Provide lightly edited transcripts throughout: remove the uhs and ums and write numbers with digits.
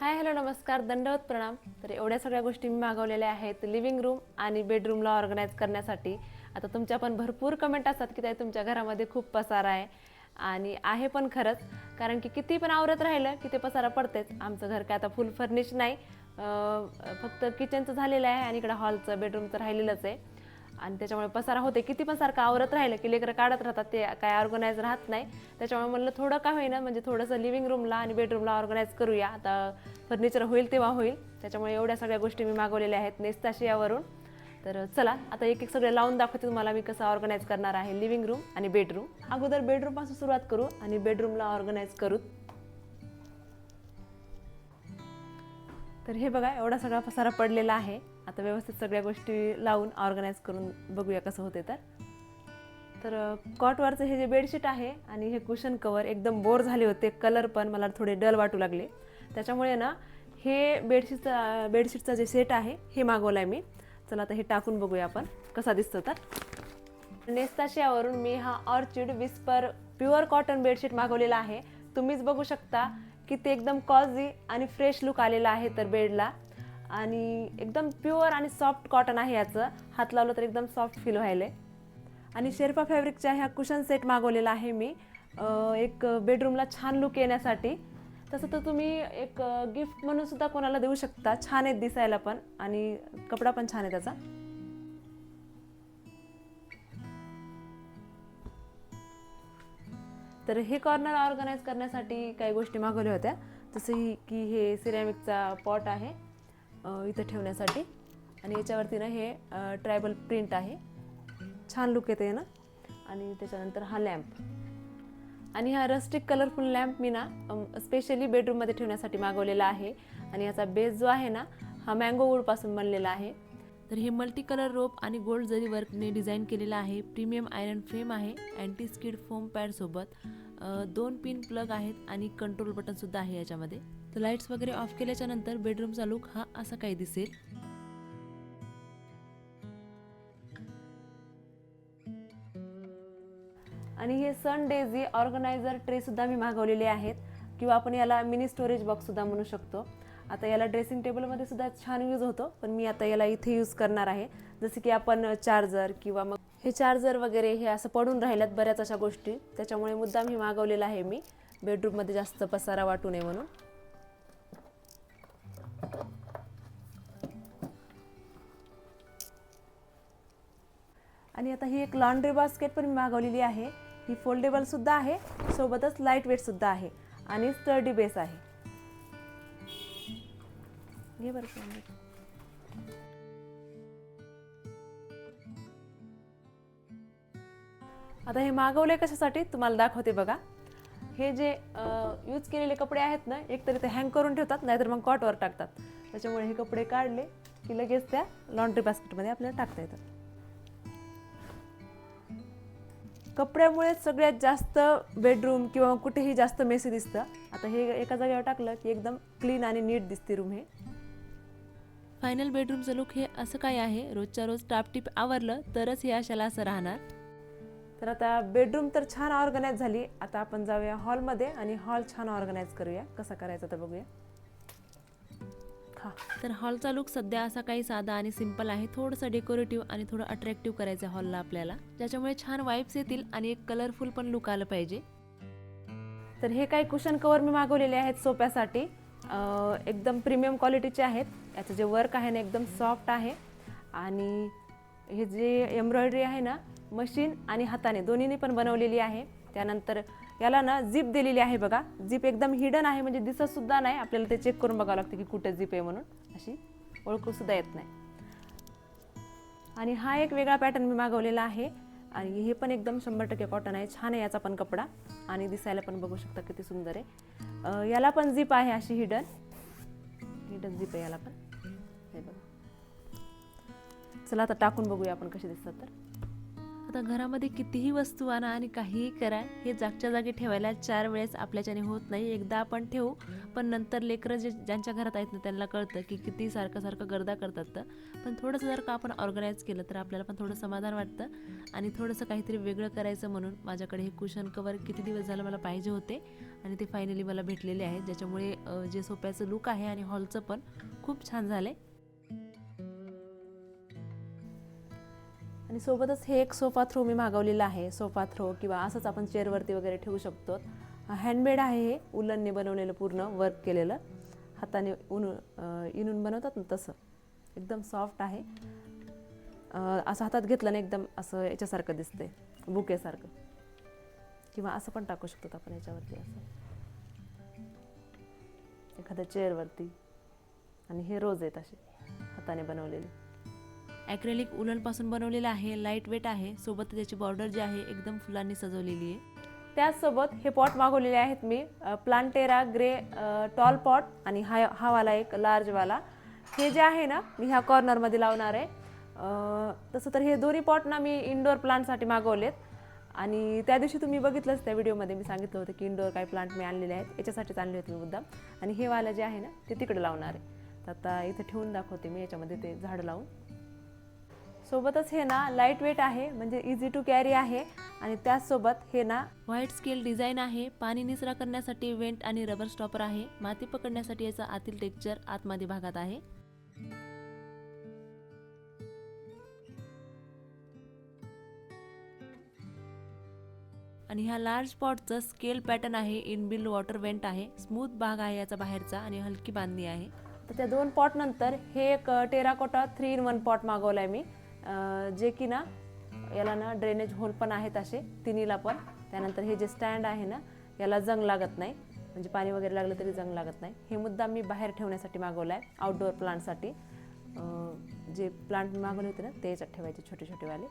Hi hello नमस्कार, दंडवत प्रणाम. तर एवढ्या सगळ्या गोष्टी मी मागवलेल्या आहेत लिव्हिंग रूम आणि बेडरूमला ऑर्गनाईज करण्यासाठी. आता तुमच्या पण भरपूर कमेंट असतात की ताई तुमच्या घरामध्ये खूप पसारा आहे, आणि आहे पण खरंच. कारण की किती पण आवरत राहिलं की ते पसारा पडतेच. आमचं घर काय आता फुल फर्निश नाही, फक्त किचनचं झालेलं आहे आणि इकडं हॉलचं बेडरूमचं राहिलेलंच आहे. आणि त्याच्यामुळे पसारा होते. किती पण सारखं आवरत राहिलं की लेकरं काढत राहतात, ते काय ऑर्गनाईज राहत नाही. त्याच्यामुळे म्हणलं थोडं का होईना म्हणजे थोडंसं लिव्हिंग रूमला आणि बेडरूमला ऑर्गनाईज करूया. आता फर्निचर होईल तेव्हा होईल. त्याच्यामुळे एवढ्या सगळ्या गोष्टी मी मागवलेल्या आहेत नेस्ताशियावरून. तर चला आता एक एक सगळे लावून दाखवते तुम्हाला मी कसं ऑर्गनाईज करणार आहे लिव्हिंग रूम आणि बेडरूम. अगोदर बेडरूमपासून सुरुवात करू आणि बेडरूमला ऑर्गनाईज करू. तर हे बघा, एवढा सगळा पसारा पडलेला आहे. आता व्यवस्थित सगळ्या गोष्टी लावून ऑर्गनाईज करून बघूया कसं होते. तर कॉटवरचं हे जे बेडशीट आहे आणि हे कुशन कवर एकदम बोर झाले होते. कलर पण मला थोडे डल वाटू लागले. त्याच्यामुळे ना हे बेडशीटचा जे सेट आहे हे मागवलं आहे मी. चला आता हे टाकून बघूया आपण कसा दिसतो. तर नेस्ताशियावरून मी हा orchid whisper pure cotton bedsheet मागवलेला आहे. तुम्हीच बघू शकता की ते एकदम कॉझी आणि फ्रेश लुक आलेला आहे तर बेडला. आणि एकदम प्युअर आणि सॉफ्ट कॉटन आहे याचं. हात लावलं तर एकदम सॉफ्ट फील व्हायले. आणि शेरपा फॅब्रिकच्या ह्या कुशन सेट मागवलेला आहे मी एक बेडरूमला छान लुक येण्यासाठी. तसं तर तुम्ही एक गिफ्ट म्हणून सुद्धा कोणाला देऊ शकता. छान आहे दिसायला पण आणि कपडा पण छान आहे त्याचा. तर हे कॉर्नर ऑर्गनाईज करण्यासाठी काही गोष्टी मागवल्या होत्या. जसं की हे सिरॅमिकचा पॉट आहे इथं ठेवण्यासाठी. आणि याच्यावरती ना हे ट्रायबल प्रिंट आहे, छान लुक येते ना. आणि त्याच्यानंतर हा लॅम्प आणि हा रस्टिक कलरफुल लॅम्प मी ना स्पेशली बेडरूममध्ये ठेवण्यासाठी मागवलेला आहे. आणि याचा बेस जो आहे ना हा मँगो वूडपासून बनलेला आहे. तर हे मल्टी कलर रोप आणि गोल्ड जरी वर्कने डिझाईन केलेलं आहे. प्रीमियम आयरन फ्रेम आहे अँटी स्किड फोम पॅडसोबत. 2 पिन प्लग आहेत आणि कंट्रोल बटनसुद्धा आहे याच्यामध्ये. तर लाईट्स वगैरे ऑफ केल्याच्या नंतर बेडरूमचा लुक हा असा काही दिसेल. आणि हे सन डेझी ऑर्गनायझर ट्रे सुद्धा मी मागवलेले आहेत, किंवा आपण याला मिनी स्टोरेज बॉक्स सुद्धा म्हणू शकतो. आता याला ड्रेसिंग टेबलमध्ये सुद्धा छान यूज होतो, पण मी आता याला इथे यूज करणार आहे. जसं की आपण चार्जर किंवा मग हे चार्जर वगैरे हे असं पडून राहिल्यात बऱ्याच अशा गोष्टी. त्याच्यामुळे मुद्दाम हे मागवलेलं आहे मी बेडरूममध्ये जास्त पसारा वाटू नये म्हणून. आणि आता ही एक लॉन्ड्री बास्केट पण मी मागवलेली आहे. ही फोल्डेबल सुद्धा आहे, सोबतच लाईट वेट सुद्धा आहे आणि स्टर्डी बेस आहे. घे बरं. आता हे मागवले कशासाठी तुम्हाला दाखवते बघा. हे जे यूज केलेले कपडे आहेत ना, एकतरी ते हँग करून ठेवतात, नाहीतर मग कॉटवर टाकतात. त्याच्यामुळे हे कपडे काढले की लगेच त्या लॉन्ड्री बास्केटमध्ये आपल्याला टाकता येतात. कपड्यामुळे सगळ्यात जास्त बेडरूम किंवा कुठेही जास्त मेसी दिसतं. आता हे एका जागेवर टाकलं की एकदम क्लीन आणि नीट दिसते रूम. हे फायनल बेडरूमचं लुक हे असं काय आहे. रोजच्या रोज टापटीप आवरलं तरच हे अशाला असं राहणार. तर आता बेडरूम तर छान ऑर्गनाईज झाली. आता आपण जाऊया हॉलमध्ये आणि हॉल छान ऑर्गनाईज करूया. कसा करायचा तर बघूया. तर हॉलचा लुक सध्या असा काही साधा आणि सिंपल आहे. थोडंसं डेकोरेटिव्ह आणि थोडं अट्रॅक्टिव्ह करायचं आहे हॉलला आपल्याला, ज्याच्यामुळे छान वाइब्स येतील आणि एक कलरफुल पण लुक आलं पाहिजे. तर हे काही कुशन कवर मी मागवलेले आहेत सोप्यासाठी. एकदम प्रीमियम क्वालिटीचे आहेत. याचं जे वर्क आहे ना एकदम सॉफ्ट आहे. आणि हे जे एम्ब्रॉयडरी आहे ना मशीन आणि हाताने दोन्हीने पण बनवलेली आहे. त्यानंतर याला ना झिप दिलेली आहे बघा. झिप एकदम हिडन आहे, म्हणजे दिसत सुद्धा नाही. आपल्याला ते चेक करून बघावं लागतं की कुठे झिप आहे म्हणून. अशी ओळखू सुद्धा येत नाही. आणि हा एक वेगळा पॅटर्न मी मागवलेला आहे. आणि हे पण एकदम 100% कॉटन आहे. छान आहे याचा पण कपडा आणि दिसायला पण बघू शकता किती सुंदर आहे. याला पण झिप आहे अशी हिडन झिप आहे याला पण. हे बघा. चला आता टाकून बघूया आपण कसे दिसतात. तर आता घरामध्ये कितीही वस्तू आणा आणि काहीही करा, हे जागच्या जागी ठेवायला 4 वेळेस आपल्याच्याने होत नाही. एकदा आपण ठेवू, पण नंतर लेकरं ज्यांच्या घरात आहेत ना त्यांना कळतं की किती सारखं गर्दा करतात. पण थोडंसं जर का आपण ऑर्गनाईज केलं तर आपल्याला पण थोडं समाधान वाटतं आणि थोडंसं काहीतरी वेगळं करायचं म्हणून माझ्याकडे हे कुशन कवर किती दिवस झालं मला पाहिजे होते आणि ते फायनली मला भेटलेले आहेत, ज्याच्यामुळे जे सोफ्याचं लुक आहे आणि हॉलचं पण खूप छान झालं. आणि सोबतच हे एक सोफा थ्रो मी मागवलेला आहे. सोफा थ्रो किंवा असंच आपण चेअरवरती वगैरे ठेवू शकतो. हँडमेड आहे, हे उलनने बनवलेलं, पूर्ण वर्क केलेलं, हाताने इनून बनवतात ना तसं, एकदम सॉफ्ट आहे. असं हातात घेतलं ना एकदम असं याच्यासारखं दिसतंय, बुकेसारखं, किंवा असं पण टाकू शकतो आपण याच्यावरती, असं एखाद्या चेअरवरती. आणि हे रोज आहेत असे हाताने बनवलेले. ॲक्रेलिक उलनपासून बनवलेलं आहे, लाईट वेट आहे. सोबत त्याची बॉर्डर जी आहे एकदम फुलांनी सजवलेली आहे. त्याचसोबत हे पॉट मागवलेले आहेत मी, प्लांटेरा ग्रे टॉल पॉट आणि हा वाला एक लार्जवाला. हे जे आहे ना मी ह्या कॉर्नरमध्ये लावणार आहे. तसं तर हे दोन्ही पॉट ना मी इंडोर प्लांटसाठी मागवलेत. आणि त्या दिवशी तुम्ही बघितलंच, त्या व्हिडिओमध्ये मी सांगितलं होतं की इंडोर काही प्लांट मी आणलेले आहेत, याच्यासाठीच आणले होते मी मुद्दाम. आणि हे वाला जे आहे ना ते तिकडे लावणार आहे. तर आता इथे ठेवून दाखवते मी याच्यामध्ये ते झाड लावून. सोबतच हे ना लाईट वेट आहे, म्हणजे इझी टू कॅरी आहे. आणि त्याचसोबत हे ना व्हाईट स्केल डिझाईन आहे. पाणी निचरा करण्यासाठी वेंट आणि रबर स्टॉपर आहे. माती पकडण्यासाठी याचा आतील टेक्स्चर आतमध्ये भागात आहे. आणि ह्या लार्ज पॉटचं स्केल पॅटर्न आहे. इनबिल्ड वॉटर वेंट आहे. स्मूथ भाग आहे याचा बाहेरचा आणि हलकी बांधणी आहे. तर त्या 2 पॉट नंतर हे एक टेराकोटा 3-in-1 पॉट मागवलाय मी, जे की ना याला ना ड्रेनेज होल पण आहेत असे तिन्हीला पण. त्यानंतर हे जे स्टँड आहे ना याला जंग लागत नाही, म्हणजे पाणी वगैरे लागलं तरी जंग लागत नाही. हे मुद्दाम मी बाहेर ठेवण्यासाठी मागवलाय, आउटडोअर प्लांटसाठी. जे प्लांट मी मागवले होते ना ते याच्यात ठेवायचे, छोटे छोटेवाले.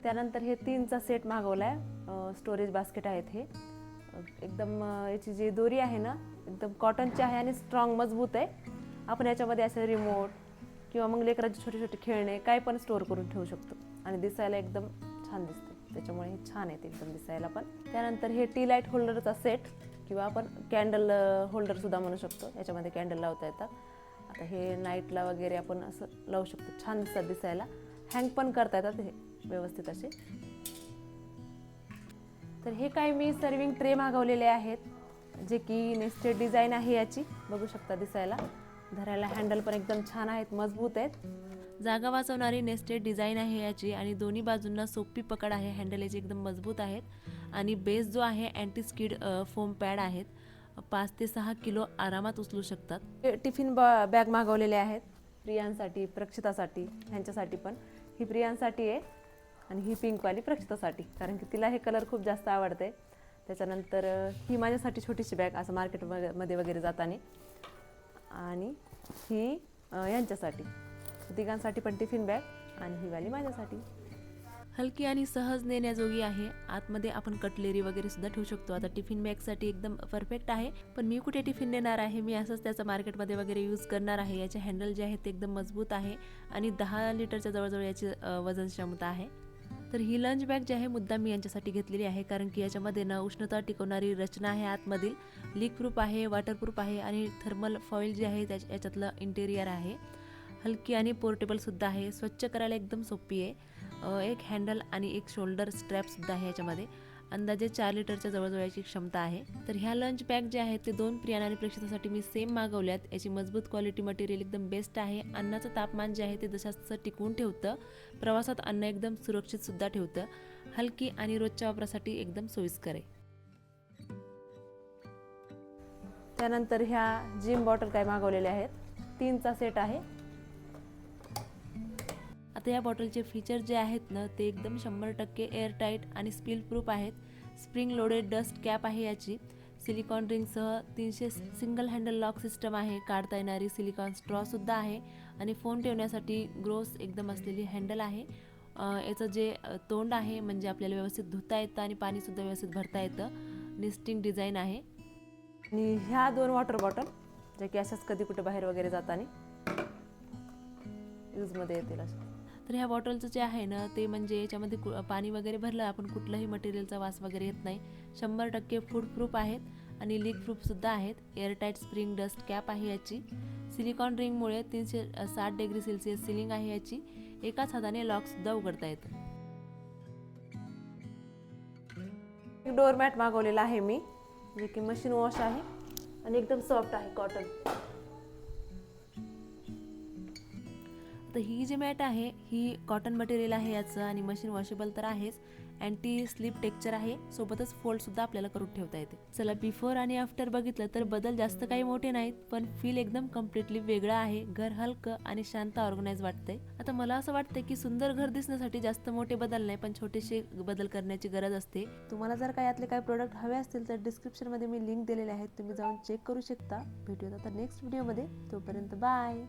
त्यानंतर हे 3चा सेट मागवलाय. स्टोरेज बास्केट आहेत हे. एकदम याची जी दोरी आहे ना एकदम कॉटनची आहे आणि स्ट्रॉंग, मजबूत आहे. आपण याच्यामध्ये असं रिमोट किंवा मग लेकराचे छोटे छोटे खेळणे काय पण स्टोअर करून ठेवू शकतो. आणि दिसायला एकदम छान दिसते, त्याच्यामुळे हे छान आहे एकदम दिसायला पण. त्यानंतर हे टी लाईट होल्डरचा सेट, किंवा आपण कॅन्डल होल्डरसुद्धा म्हणू शकतो. याच्यामध्ये कॅन्डल लावता येतात. आता हे नाईटला वगैरे आपण असं लावू शकतो, छान दिसतात दिसायला. हँग पण करता येतात हे व्यवस्थित असे. तर हे काही मी सर्विंग ट्रे मागवलेले आहेत, जे की नेस्टेड डिझाईन आहे याची, बघू शकता दिसायला. धरायला हँडल पण एकदम छान आहेत, मजबूत आहेत. जागा वाचवणारी नेस्टेड डिझाईन आहे याची आणि दोन्ही बाजूंना सोपी पकड आहे. हँडल याची एकदम मजबूत आहेत आणि बेस जो आहे अँटी स्किड फोम पॅड आहेत. 5 ते 6 किलो आरामात उचलू शकतात. टिफिन बॅग मागवलेले आहेत प्रियांसाठी, प्रक्षितासाठी, ह्यांच्यासाठी पण. ही प्रियांसाठी आहे आणि ही पिंकवाली प्रक्षितासाठी, कारण की तिला हे कलर खूप जास्त आवडते. त्याच्यानंतर ही माझ्यासाठी छोटीशी बॅग, असं मार्केटमध्ये वगैरे जाताना. आणि ही यांच्यासाठी, तिघांसाठी पण टिफिन बॅग, आणि ही वाली माझ्यासाठी. हलकी आणि सहज नेण्याजोगी आहे. आतमध्ये आपण कटलेरी वगैरे सुद्धा ठेवू शकतो. आता टिफिन बॅगसाठी एकदम परफेक्ट आहे. पण मी कुठे टिफिन नेणार आहे, मी असंच त्याचा मार्केटमध्ये वगैरे यूज करणार आहे. याचे हँडल जे आहे ते एकदम मजबूत आहे आणि 10 लिटरच्या जवळजवळ याची वजन क्षमता आहे. तर ही लंच बॅग जी आहे मुद्दाम मी यांच्यासाठी घेतलेली आहे, कारण की याच्यामध्ये ना उष्णता टिकवणारी रचना आहे आतमधील, लीक प्रूफ आहे, वॉटरप्रूफ आहे आणि थर्मल फॉईल जी आहे याच्यातलं इंटेरियर आहे. हलकी आणि पोर्टेबलसुद्धा आहे. स्वच्छ करायला एकदम सोपी आहे. एक हँडल आणि एक शोल्डर स्ट्रॅपसुद्धा आहे याच्यामध्ये. अंदाजे 4 लिटरच्या जवळजवळ याची क्षमता आहे. तर ह्या लंच बॅग जे आहेत ते 2 प्रियान आणि प्रेक्षितासाठी मी सेम मागवल्यात. याची मजबूत क्वालिटी, मटेरियल एकदम बेस्ट आहे. अन्नाचं तापमान जे आहे ते जसं टिकवून ठेवतं. प्रवासात अन्न एकदम सुरक्षित सुद्धा ठेवतं. हलकी आणि रोजच्या वापरासाठी एकदम सोयीस्कर आहे. त्यानंतर ह्या जिम बॉटल काय मागवलेल्या आहेत, 3चा सेट आहे. आता या बॉटलचे फीचर जे आहेत ना ते एकदम 100% एअरटाईट आणि स्पिल प्रूफ आहेत. स्प्रिंग लोडेड डस्ट कॅप आहे याची. सिलिकॉन रिंगसह 300 सिंगल हँडल लॉक सिस्टम आहे. काढता येणारी सिलिकॉन स्ट्रॉसुद्धा आहे आणि फोन ठेवण्यासाठी ग्रोस एकदम असलेली हँडल आहे. याचं जे तोंड आहे म्हणजे आपल्याला व्यवस्थित धुता येतं आणि पाणीसुद्धा व्यवस्थित भरता येतं. नेस्टिंग डिझाईन आहे. आणि ह्या 2 वॉटर बॉटल ज्या की अशाच कधी कुठे बाहेर वगैरे जाताना यूजमध्ये येतील अशा. तर ह्या बॉटलचं जे आहे ना ते म्हणजे याच्यामध्ये पाणी वगैरे भरलं आपण कुठलाही मटेरियलचा वास वगैरे येत नाही. 100% फूड प्रूफ आहेत आणि लीक प्रूफसुद्धा आहेत. एअरटाईट स्प्रिंग डस्ट कॅप आहे याची. सिलिकॉन रिंगमुळे 360 डिग्री सेल्सिअस सिलिंग आहे याची. एकाच हाताने लॉकसुद्धा उघडता येतं. एक डोअरमॅट मागवलेला आहे मी, जे की मशीन वॉश आहे आणि एकदम सॉफ्ट आहे, कॉटन. तर ही जी मॅट आहे ही कॉटन मटेरियल आहे याचं आणि मशीन वॉशेबल तर आहेच. अँटी स्लिप टेक्चर आहे, सोबतच फोल्डसुद्धा आपल्याला करून ठेवता येते. चला बिफोर आणि आफ्टर बघितलं तर बदल जास्त काही मोठे नाहीत, पण फील एकदम कम्प्लिटली वेगळं आहे. घर हलकं आणि शांत ऑर्गनाइज वाटतंय. आता मला असं वाटतंय की सुंदर घर दिसण्यासाठी जास्त मोठे बदल नाही, पण छोटेसे बदल करण्याची गरज असते. तुम्हाला जर काही यातले काही प्रोडक्ट हवे असतील तर डिस्क्रिप्शनमध्ये मी लिंक दिलेले आहेत, तुम्ही जाऊन चेक करू शकता. भेटूयात आता नेक्स्ट व्हिडिओमध्ये. तोपर्यंत बाय.